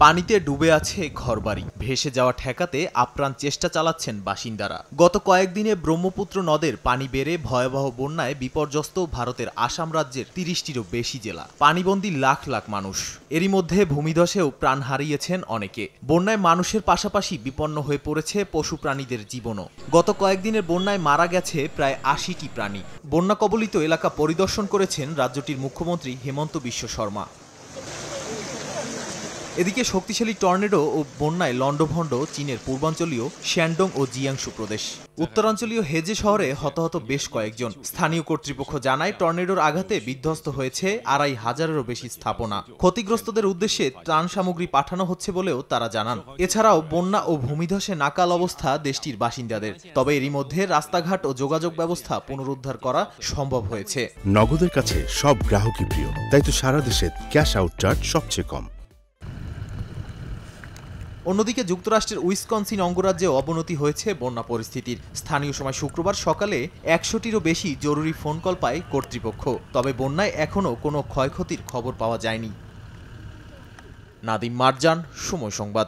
পানিতে ডুবে আছে ঘরবাড়ি, ভেসে যাওয়া ঠেকাতে আপ্রাণ চেষ্টা চালাচ্ছেন বাসিন্দারা। গত কয়েকদিনে ব্রহ্মপুত্র নদের পানি বেড়ে ভয়াবহ বন্যায় বিপর্যস্ত ভারতের আসাম রাজ্যের ৩০টিরও বেশি জেলা। পানিবন্দী লাখ লাখ মানুষ। এরই মধ্যে ভূমিধসেও প্রাণ হারিয়েছেন অনেকে। বন্যায় মানুষের পাশাপাশি বিপন্ন হয়ে পড়েছে পশু প্রাণীদের জীবনও। গত কয়েকদিনের বন্যায় মারা গেছে প্রায় ৮০টি প্রাণী। বন্যা কবলিত এলাকা পরিদর্শন করেছেন রাজ্যটির মুখ্যমন্ত্রী হেমন্ত বিশ্ব শর্মা। এদিকে শক্তিশালী টর্নেডো ও বন্যায় লণ্ডভণ্ড চীনের পূর্বাঞ্চলীয় শ্যানডং ও জিয়াংশু প্রদেশ। উত্তরাঞ্চলীয় হেজে শহরে হতাহত বেশ কয়েকজন। স্থানীয় কর্তৃপক্ষ জানায়, টর্নেডোর আঘাতে বিধ্বস্ত হয়েছে ২৫০০-এরও বেশি স্থাপনা। ক্ষতিগ্রস্তদের উদ্দেশ্যে ত্রাণ সামগ্রী পাঠানো হচ্ছে বলেও তারা জানান। এছাড়াও বন্যা ও ভূমিধসে নাকাল অবস্থা দেশটির বাসিন্দাদের। তবে এরই মধ্যে রাস্তাঘাট ও যোগাযোগ ব্যবস্থা পুনরুদ্ধার করা সম্ভব হয়েছে। নগদের কাছে সব গ্রাহকই প্রিয়, তাই তো সারা দেশে ক্যাশ আউট চার্জ সবচেয়ে কম। অন্যদিকে যুক্তরাষ্ট্রের উইসকনসিন অঙ্গরাজ্যে অবনতি হয়েছে বন্যা পরিস্থিতির। স্থানীয় সময় শুক্রবার সকালে ১০০টিরও বেশি জরুরি ফোন কল পায় কর্তৃপক্ষ। তবে বন্যায় এখনও কোনো ক্ষয়ক্ষতির খবর পাওয়া যায়নি। নাদিম মারজান, সময় সংবাদ।